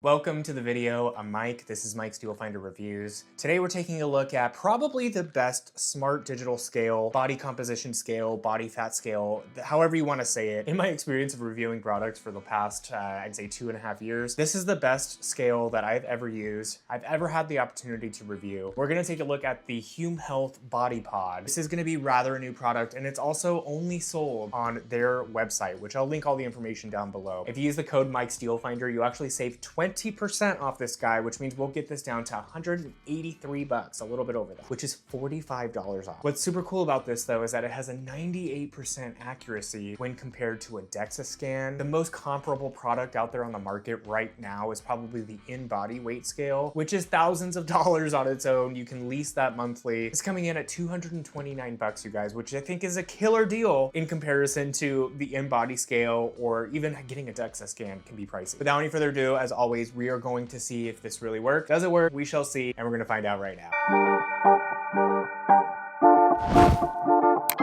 Welcome to the video. I'm Mike. This is Mike's Deal Finder Reviews. Today we're taking a look at probably the best smart digital scale, body composition scale, body fat scale, however you want to say it. In my experience of reviewing products for the past, I'd say 2.5 years, this is the best scale that I've ever used, I've ever had the opportunity to review. We're going to take a look at the HumeHealth Body Pod. This is going to be rather a new product, and it's also only sold on their website, which I'll link all the information down below. If you use the code Mike's Deal Finder, you actually save 20% off this guy, which means we'll get this down to $183, a little bit over that, which is $45 off. What's super cool about this though is that it has a 98% accuracy when compared to a Dexa scan. The most comparable product out there on the market right now is probably the in-body weight scale, which is thousands of dollars on its own. You can lease that monthly. It's coming in at $229, you guys, which I think is a killer deal in comparison to the in-body scale, or even getting a Dexa scan can be pricey. Without any further ado, as always, we are going to see if this really works. Does it work? We shall see, and we're gonna find out right now.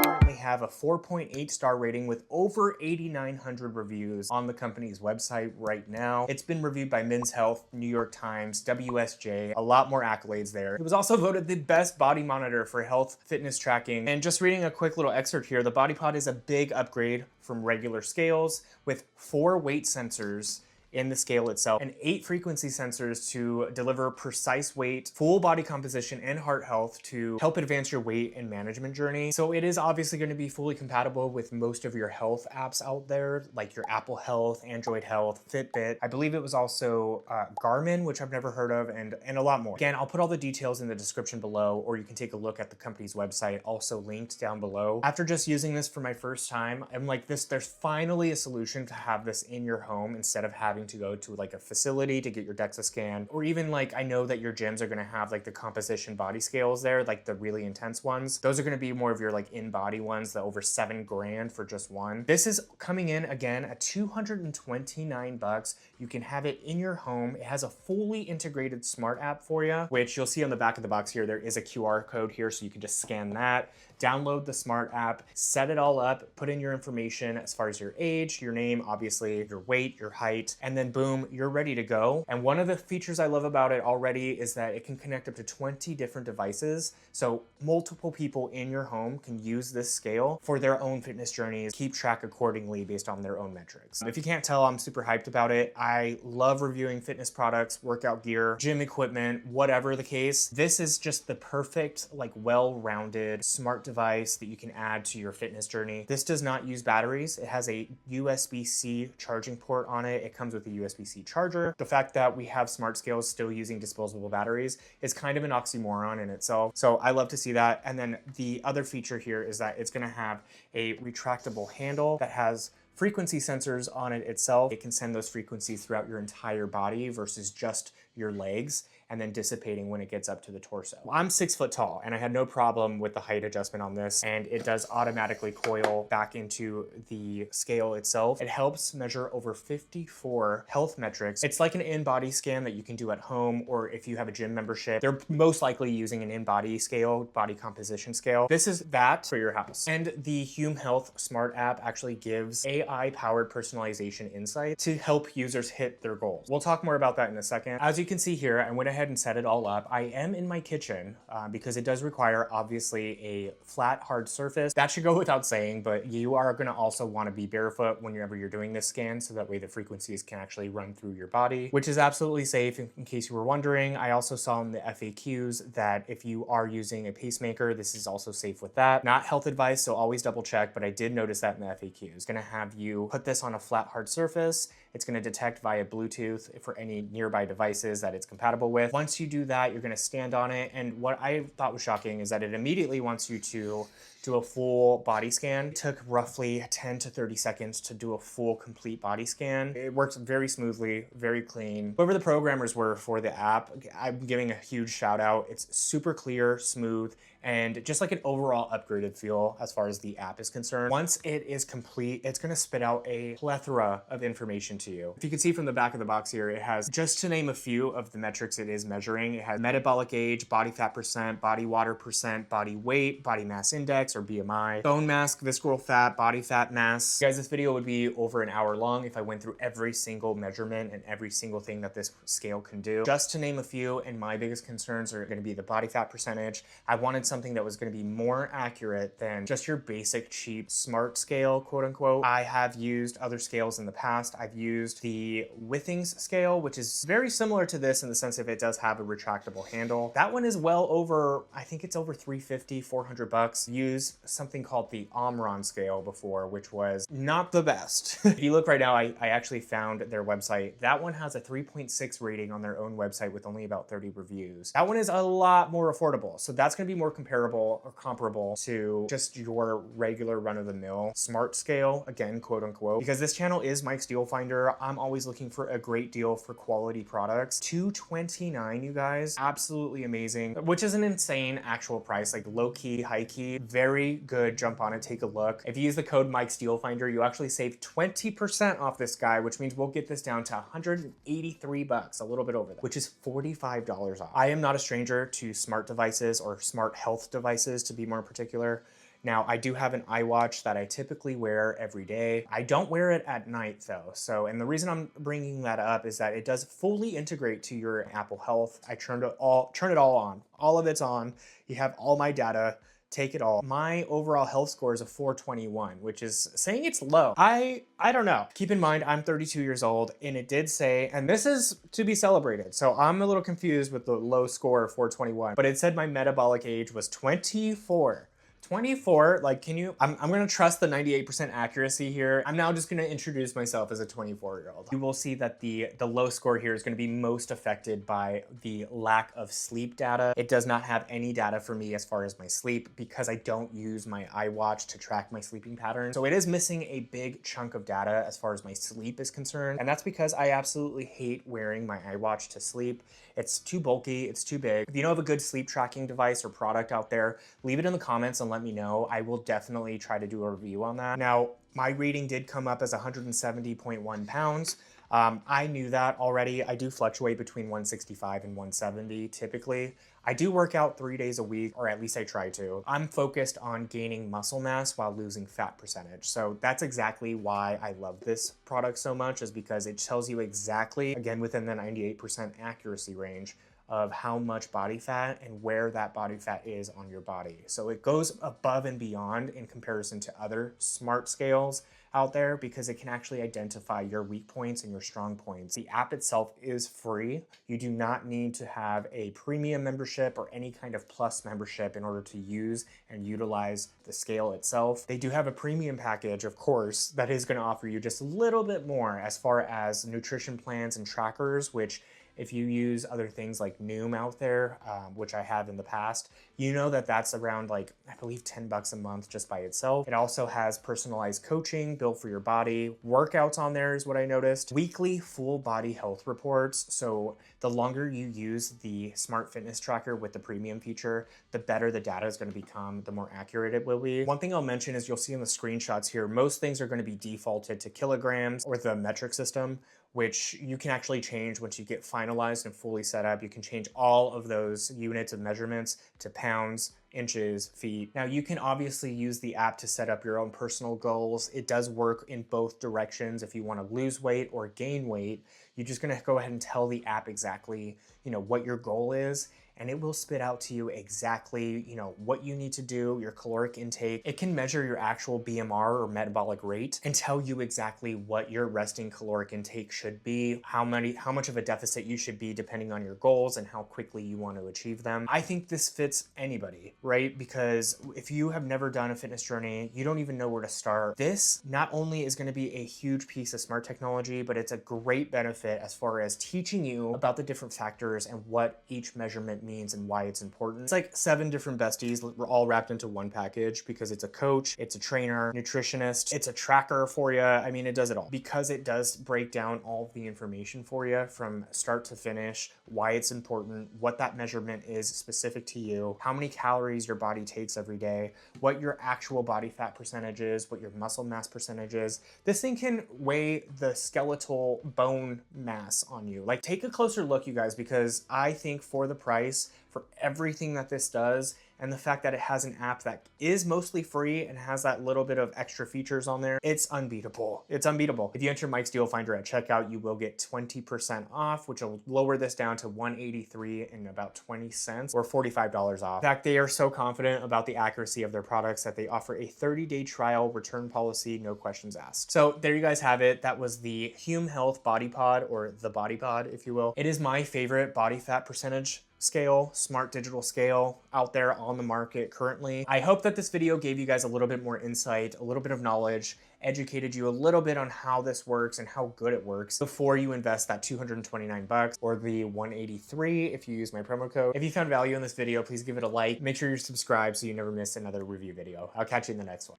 Currently have a 4.8 star rating with over 8,900 reviews on the company's website right now. It's been reviewed by Men's Health, New York Times, WSJ, a lot more accolades there. It was also voted the best body monitor for health fitness tracking. And just reading a quick little excerpt here, the Body Pod is a big upgrade from regular scales with 4 weight sensors in the scale itself, and 8 frequency sensors to deliver precise weight, full body composition, and heart health to help advance your weight and management journey. So it is obviously going to be fully compatible with most of your health apps out there, like your Apple Health, Android Health, Fitbit. I believe it was also Garmin, which I've never heard of, and a lot more. Again, I'll put all the details in the description below, or you can take a look at the company's website, also linked down below. After just using this for my first time, I'm like, there's finally a solution to have this in your home instead of having to go to like a facility to get your Dexa scan, or even like, I know that your gyms are gonna have like the composition body scales there, like the really intense ones. Those are gonna be more of your like in-body ones, the over $7 grand for just one. This is coming in again at $229. You can have it in your home. It has a fully integrated smart app for you, which you'll see on the back of the box here. There is a QR code here, so you can just scan that, download the smart app, set it all up, put in your information as far as your age, your name, obviously, your weight, your height, and then boom, you're ready to go. And one of the features I love about it already is that it can connect up to 20 different devices. So multiple people in your home can use this scale for their own fitness journeys, keep track accordingly based on their own metrics. If you can't tell, I'm super hyped about it. I love reviewing fitness products, workout gear, gym equipment, whatever the case. This is just the perfect, like well-rounded, smart device that you can add to your fitness journey. This does not use batteries. It has a USB-C charging port on it. It comes with a USB-C charger. The fact that we have smart scales still using disposable batteries is kind of an oxymoron in itself. So I love to see that. And then the other feature here is that it's gonna have a retractable handle that has frequency sensors on it itself. It can send those frequencies throughout your entire body versus just your legs, and then dissipating when it gets up to the torso. I'm 6 foot tall, and I had no problem with the height adjustment on this, and it does automatically coil back into the scale itself. It helps measure over 54 health metrics. It's like an in-body scan that you can do at home, or if you have a gym membership, they're most likely using an in-body scale, body composition scale. This is that for your house. And the HumeHealth Smart app actually gives AI-powered personalization insight to help users hit their goals. We'll talk more about that in a second. As you can see here, I went ahead and set it all up. I am in my kitchen because it does require obviously a flat, hard surface. That should go without saying, but you are gonna also wanna be barefoot whenever you're doing this scan, so that way the frequencies can actually run through your body, which is absolutely safe in case you were wondering. I also saw in the FAQs that if you are using a pacemaker, this is also safe with that. Not health advice, so always double check, but I did notice that in the FAQs. It's gonna have you put this on a flat, hard surface. It's gonna detect via Bluetooth for any nearby devices that it's compatible with. Once you do that, you're gonna stand on it. And what I thought was shocking is that it immediately wants you to do a full body scan. It took roughly 10 to 30 seconds to do a full complete body scan. It works very smoothly, very clean. Whoever the programmers were for the app, I'm giving a huge shout out. It's super clear, smooth, and just like an overall upgraded feel as far as the app is concerned. Once it is complete, it's gonna spit out a plethora of information to you. If you can see from the back of the box here, it has, just to name a few of the metrics it is measuring, it has metabolic age, body fat percent, body water percent, body weight, body mass index or BMI, bone mass, visceral fat, body fat mass. Guys, this video would be over an hour long if I went through every single measurement and every single thing that this scale can do. Just to name a few, and my biggest concerns are going to be the body fat percentage. I wanted something that was going to be more accurate than just your basic cheap smart scale, quote unquote. I have used other scales in the past. I've used the Withings scale, which is very similar to this in the sense of it does have a retractable handle. That one is well over, I think it's over $350, $400. Use something called the Omron scale before, which was not the best. If you look right now, I actually found their website. That one has a 3.6 rating on their own website with only about 30 reviews. That one is a lot more affordable. So that's going to be more comparable or comparable to just your regular run-of-the-mill smart scale, again, quote unquote, because this channel is Mike's Deal Finder. I'm always looking for a great deal for quality products. $229, you guys, absolutely amazing, which is an insane actual price, like low key, high key, very good. Jump on it, take a look. If you use the code Mike's Deal Finder, you actually save 20% off this guy, which means we'll get this down to $183, a little bit over that, which is $45 off. I am not a stranger to smart devices or smart health devices, to be more particular. Now, I do have an iWatch that I typically wear every day. I don't wear it at night though. So, and the reason I'm bringing that up is that it does fully integrate to your Apple Health. I turn it all on. All of it's on. You have all my data. Take it all. My overall health score is a 421, which is saying it's low. I don't know. Keep in mind, I'm 32 years old and it did say, and this is to be celebrated. So I'm a little confused with the low score of 421, but it said my metabolic age was 24. 24, like, can you, I'm gonna trust the 98% accuracy here. I'm now just gonna introduce myself as a 24-year-old. You will see that the low score here is gonna be most affected by the lack of sleep data. It does not have any data for me as far as my sleep because I don't use my iWatch to track my sleeping patterns. So it is missing a big chunk of data as far as my sleep is concerned. And that's because I absolutely hate wearing my iWatch to sleep. It's too bulky, it's too big. If you know of a good sleep tracking device or product out there, leave it in the comments and let me know. I will definitely try to do a review on that. Now, my reading did come up as 170.1 pounds. I knew that already. I do fluctuate between 165 and 170 typically. I do work out 3 days a week, or at least I try to. I'm focused on gaining muscle mass while losing fat percentage. So that's exactly why I love this product so much, is because it tells you exactly, again, within the 98% accuracy range, of how much body fat and where that body fat is on your body. So it goes above and beyond in comparison to other smart scales out there because it can actually identify your weak points and your strong points. The app itself is free. You do not need to have a premium membership or any kind of plus membership in order to use and utilize the scale itself. They do have a premium package, of course, that is going to offer you just a little bit more as far as nutrition plans and trackers, which if you use other things like Noom out there, which I have in the past, you know that that's around, like, I believe $10 a month just by itself. It also has personalized coaching built for your body. Workouts on there is what I noticed. Weekly full body health reports. So the longer you use the smart fitness tracker with the premium feature, the better the data is going to become, the more accurate it will be. One thing I'll mention is you'll see in the screenshots here, most things are going to be defaulted to kilograms or the metric system, which you can actually change once you get finalized and fully set up. You can change all of those units of measurements to pounds, inches, feet. Now you can obviously use the app to set up your own personal goals. It does work in both directions. If you want to lose weight or gain weight, you're just going to go ahead and tell the app exactly, what your goal is, and it will spit out to you exactly, what you need to do, your caloric intake. It can measure your actual BMR or metabolic rate and tell you exactly what your resting caloric intake should be, how much of a deficit you should be depending on your goals and how quickly you want to achieve them. I think this fits anybody, right? Because if you have never done a fitness journey, you don't even know where to start. This not only is going to be a huge piece of smart technology, but it's a great benefit as far as teaching you about the different factors and what each measurement means and why it's important. It's like 7 different besties all wrapped into one package because it's a coach, it's a trainer, nutritionist, it's a tracker for you. I mean, it does it all because it does break down all of the information for you from start to finish, why it's important, what that measurement is specific to you, how many calories calories your body takes every day, what your actual body fat percentage is, what your muscle mass percentage is. This thing can weigh the skeletal bone mass on you. Like, take a closer look, you guys, because I think for the price, for everything that this does, and the fact that it has an app that is mostly free and has that little bit of extra features on there, it's unbeatable. It's unbeatable. If you enter Mike's Deal Finder at checkout, you will get 20% off, which will lower this down to $183 and about 20 cents, or $45 off. In fact, they are so confident about the accuracy of their products that they offer a 30-day trial return policy, no questions asked. So there you guys have it. That was the HumeHealth Body Pod, or the Body Pod, if you will. It is my favorite body fat percentage scale, smart digital scale out there on the market currently. I hope that this video gave you guys a little bit more insight, a little bit of knowledge, educated you a little bit on how this works and how good it works before you invest that $229 or the $183 if you use my promo code. If you found value in this video, please give it a like. Make sure you're subscribed so you never miss another review video. I'll catch you in the next one.